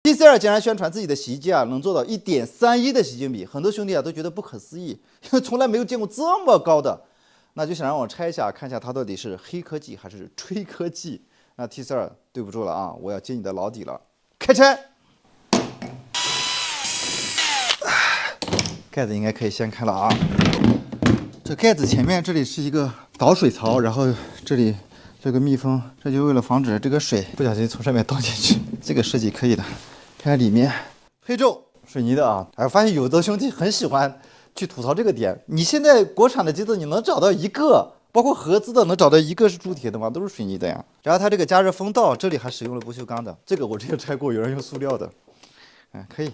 TCL 竟然宣传自己的洗衣机啊能做到1.31的洗净比，很多兄弟啊都觉得不可思议，因为从来没有见过这么高的。那就想让我拆一下，看一下它到底是黑科技还是吹科技。那 TCL 对不住了啊，我要揭你的老底了。开拆，盖子应该可以掀开了啊。这盖子前面这里是一个导水槽，然后这里这个密封，这就为了防止这个水不小心从上面倒进去。这个设计可以的。看看里面，配重水泥的啊。哎，我发现有的兄弟很喜欢去吐槽这个点。你现在国产的机子你能找到一个，包括合资的能找到一个是铸铁的吗？都是水泥的呀。然后它这个加热风道这里还使用了不锈钢的，这个我之前拆过，有人用塑料的。可以。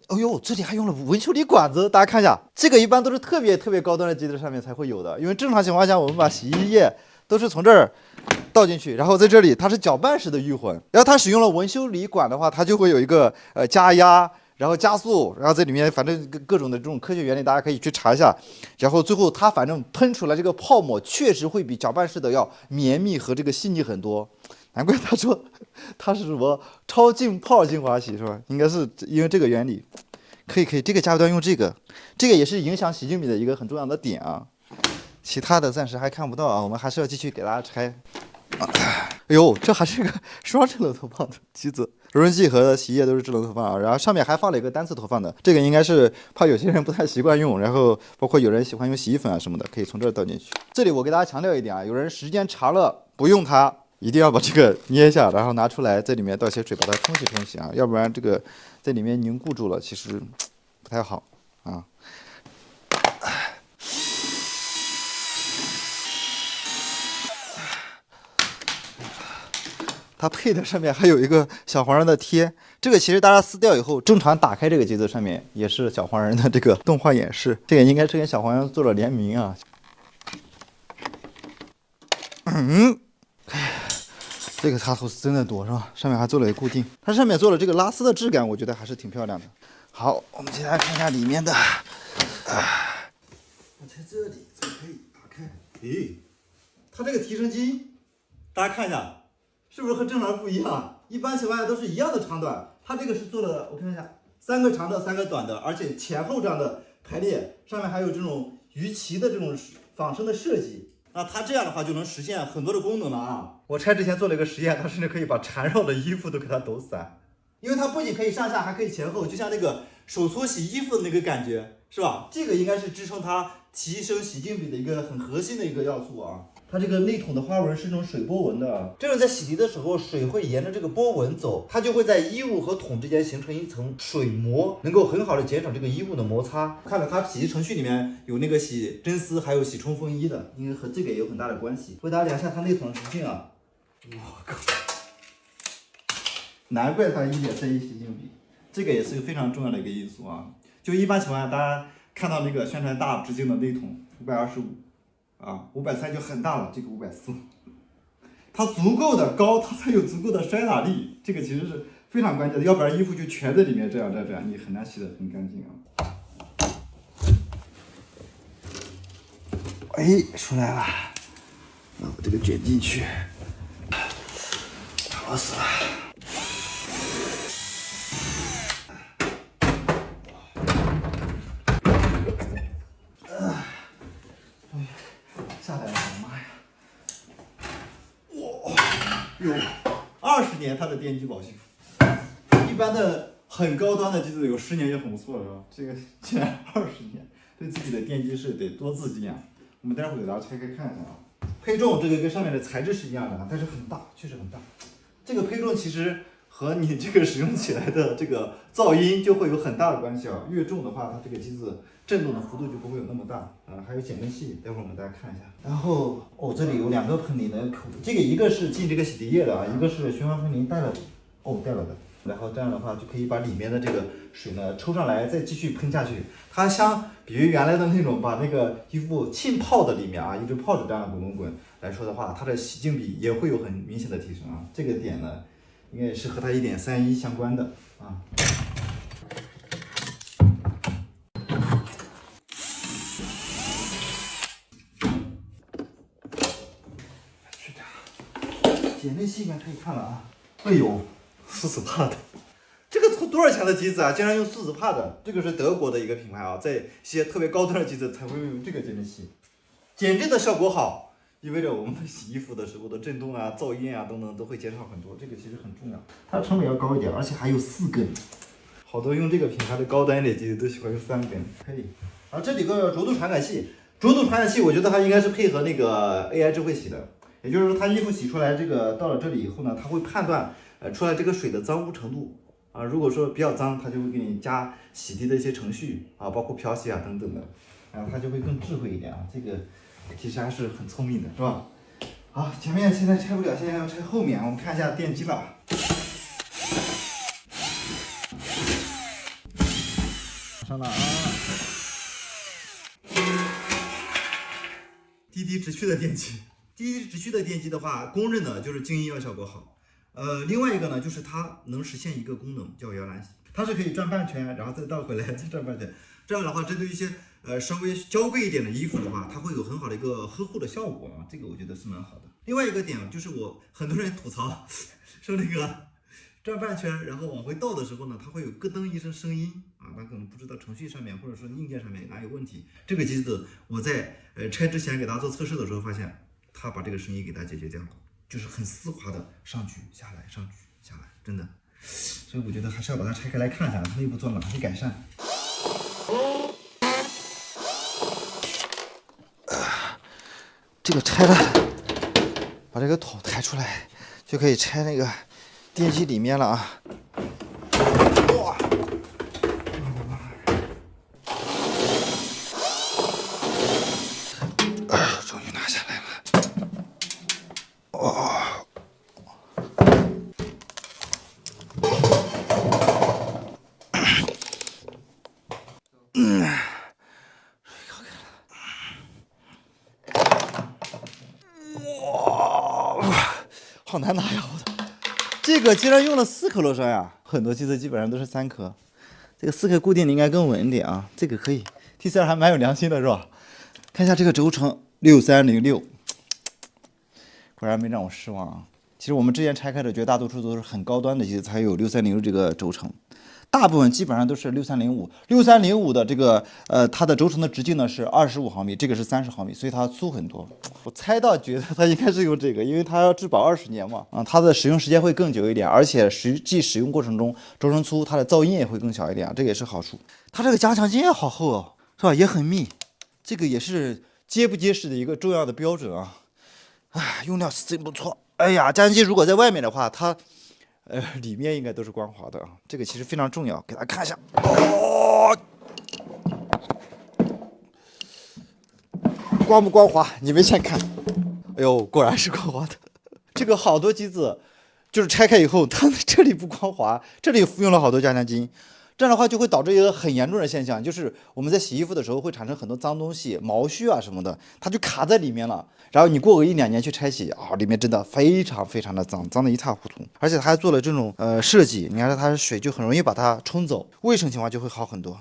哦呦，这里还用了纹修理管子，大家看一下，这个一般都是特别高端的机子上面才会有的，因为正常情况下我们把洗衣液都是从这儿倒进去，然后在这里它是搅拌式的预混，然后它使用了纹修理管的话，它就会有一个加压，然后加速，然后在里面反正各种的这种科学原理大家可以去查一下，然后最后它反正喷出来这个泡沫确实会比搅拌式的要绵密和这个细腻很多。难怪他说它是什么超浸泡精华洗是吧？应该是因为这个原理。可以，这个加油端用这个也是影响洗净比的一个很重要的点啊。其他的暂时还看不到啊，我们还是要继续给大家拆。哎呦，这还是个双制冷投放的机子，柔润剂和洗衣液都是制冷投放啊。然后上面还放了一个单次投放的，这个应该是怕有些人不太习惯用，然后包括有人喜欢用洗衣粉啊什么的，可以从这儿倒进去。这里我给大家强调一点啊，有人时间长了不用它。一定要把这个捏一下，然后拿出来，在里面倒些水，把它冲洗啊，要不然这个在里面凝固住了，其实不太好啊。它配的上面还有一个小黄人的贴，这个其实大家撕掉以后，正常打开这个机子上面也是小黄人的这个动画演示，这个应该是跟小黄人做了联名啊。这个插头是真的多是吧？上面还做了一个固定，它上面做了这个拉丝的质感，我觉得还是挺漂亮的。好，我们接下来看一下里面的。我在这里才可以打开。咦，它这个提升机，大家看一下，是不是和正常不一样？一般情况下都是一样的长短，它这个是做了，我看一下，3个长的，3个短的，而且前后这样的排列，上面还有这种鱼鳍的这种仿生的设计。那它这样的话就能实现很多的功能了啊！我拆之前做了一个实验，它甚至可以把缠绕的衣服都给它抖散，因为它不仅可以上下，还可以前后，就像那个手搓洗衣服的那个感觉，是吧？这个应该是支撑它提升洗净比的一个很核心的一个要素啊。它这个内筒的花纹是那种水波纹的，这种在洗涤的时候，水会沿着这个波纹走，它就会在衣物和桶之间形成一层水膜，能够很好的减少这个衣物的摩擦。看了它洗涤程序里面有那个洗真丝，还有洗冲锋衣的，应该和这个也有很大的关系。为大家量一下它内筒的直径啊，我靠，难怪它1.31洗净比，这个也是个非常重要的一个因素啊。就一般情况下，大家看到那个宣传大直径的内筒525。530就很大了，这个540，它足够的高，它才有足够的摔打力，这个其实是非常关键的，要不然衣服就全在里面，这样，你很难洗得很干净啊。哎，出来了，那我这个卷进去，好死了。下来了，我妈呀！有20年它的电机保修，一般的很高端的机子有10年就很不错了，是吧？这个竟然20年，对自己的电机是得多自信啊！我们待会儿给大家拆开看一下啊。配重这个跟上面的材质是一样的，但是很大，确实很大。这个配重其实和你这个使用起来的这个噪音就会有很大的关系啊。越重的话，它这个机子震动的幅度就不会有那么大啊。还有减震器，待会儿我们大家看一下。然后这里有2个喷淋的口，这个一个是进这个洗涤液的啊，一个是循环喷淋带了的。然后这样的话就可以把里面的这个水呢抽上来，再继续喷下去。它相比于原来的那种把那个衣服浸泡的里面啊，一直泡着这样滚来说的话，它的洗净比也会有很明显的提升啊。这个点呢，应该也是和它1.31相关的啊。减震器应该可以看了啊。哎呦，死死怕的。这个多少钱的机子啊？竟然用数字化的，这个是德国的一个品牌啊，在一些特别高端的机子才会用这个减震器，减震的效果好，意味着我们洗衣服的时候的震动啊、噪音啊等等都会减少很多，这个其实很重要。它成本要高一点，而且还有4根，好多用这个品牌的高端一点机子都喜欢用3根，可以。然后这里个轴度传感器，轴度传感器我觉得它应该是配合那个 AI 智慧洗的，也就是说它衣服洗出来这个到了这里以后呢，它会判断出来这个水的脏污程度。啊，如果说比较脏，它就会给你加洗涤的一些程序啊，包括漂洗啊等等的，然后它就会更智慧一点啊。这个其实还是很聪明的，是吧？好，前面现在拆不了，现在要拆后面，我们看一下电机吧。上了啊！滴滴直驱的电机，滴滴直驱的电机的话，公认的就是静音要效果好。另外一个呢，就是它能实现一个功能叫摇篮洗，它是可以转半圈，然后再倒回来，再转半圈。这样的话，针对一些稍微娇贵一点的衣服的话，它会有很好的一个呵护的效果啊，这个我觉得是蛮好的。另外一个点就是很多人吐槽说那个转半圈，然后往回倒的时候呢，它会有咯噔一声声音啊，它可能不知道程序上面或者说硬件上面哪有问题。这个机子我在拆之前给大家做测试的时候发现，它把这个声音给它解决掉了。就是很丝滑的上去下来，上去下来，真的，所以我觉得还是要把它拆开来看看内部做哪些改善。这个拆了，把这个桶抬出来，就可以拆那个电机里面了啊。哇！终于拿下来了。好难拿呀！我操，这个竟然用了4颗螺栓呀！很多机子基本上都是3颗，这个4颗固定的应该更稳一点啊。这个可以 ，T42还蛮有良心的是吧？看一下这个轴承6306，果然没让我失望啊。其实我们之前拆开的绝大多数都是很高端的机子才有6306这个轴承。大部分基本上都是6305的这个它的轴承的直径呢是25毫米，这个是30毫米，所以它粗很多。我猜到觉得它应该是用这个，因为它要质保20年嘛，它的使用时间会更久一点，而且实际使用过程中轴承粗，它的噪音也会更小一点，这个也是好处。它这个加强筋也好厚哦，是吧？也很密，这个也是结不结实的一个重要的标准啊。哎，用料是真不错。哎呀，加强筋如果在外面的话，它里面应该都是光滑的啊，这个其实非常重要，给大家看一下。哦，光不光滑？你们先看。哎呦，果然是光滑的。这个好多机子就是拆开以后，它这里不光滑，这里用了好多加强筋。这样的话就会导致一个很严重的现象，就是我们在洗衣服的时候会产生很多脏东西、毛絮啊什么的，它就卡在里面了。然后你过个1、2年去拆洗啊，里面真的非常非常的脏，脏的一塌糊涂。而且它还做了这种设计，你看它的水就很容易把它冲走，卫生情况就会好很多。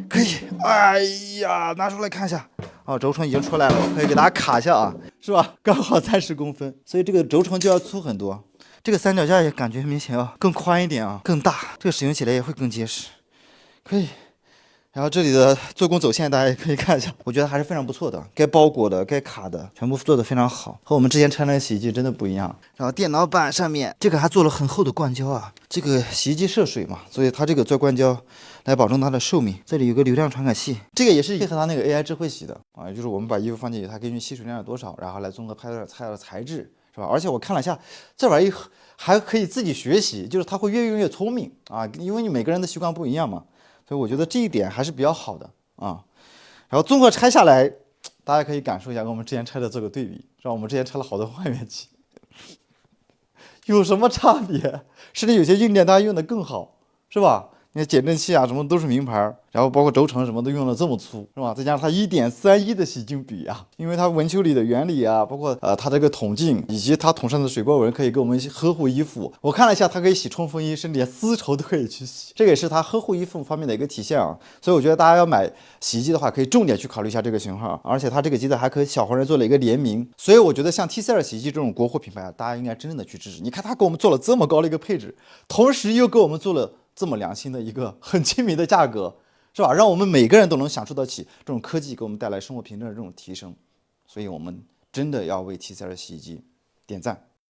可以，哎呀，拿出来看一下。哦，轴承已经出来了，可以给大家卡一下啊，是吧？刚好30公分，所以这个轴承就要粗很多。这个三脚架也感觉明显要更宽一点啊，更大，这个使用起来也会更结实，可以。然后这里的做工走线大家也可以看一下，我觉得还是非常不错的，该包裹的、该卡的全部做得非常好，和我们之前拆那个洗衣机真的不一样。然后电脑板上面这个还做了很厚的灌胶啊，这个洗衣机涉水嘛，所以它这个做灌胶来保证它的寿命。这里有个流量传感器，这个也是配合它那个 AI 智慧洗的啊，就是我们把衣服放进去，它根据吸水量有多少，然后来综合判断它的材质。是吧？而且我看了一下，这玩意还可以自己学习，就是它会越用越聪明啊，因为你每个人的习惯不一样嘛，所以我觉得这一点还是比较好的啊。然后综合拆下来，大家可以感受一下跟我们之前拆的做个对比，让我们之前拆了好多换面器，有什么差别？甚至有些硬件大家用的更好，是吧？你看减震器啊，什么都是名牌，然后包括轴承什么都用的这么粗，是吧？再加上它1.31的洗净比啊，因为它纹球里的原理啊，包括它这个桶径以及它桶上的水波纹可以给我们呵护衣服。我看了一下，它可以洗冲锋衣，甚至连丝绸都可以去洗，这个也是它呵护衣服方面的一个体现啊。所以我觉得大家要买洗衣机的话，可以重点去考虑一下这个型号，而且它这个机子还和小黄人做了一个联名，所以我觉得像 T42 洗衣机这种国货品牌啊，大家应该真正的去支持。你看它给我们做了这么高的一个配置，同时又给我们做了这么良心的一个很亲民的价格，是吧？让我们每个人都能享受得起这种科技给我们带来生活品质的这种提升，所以我们真的要为 TCL 洗衣机点赞。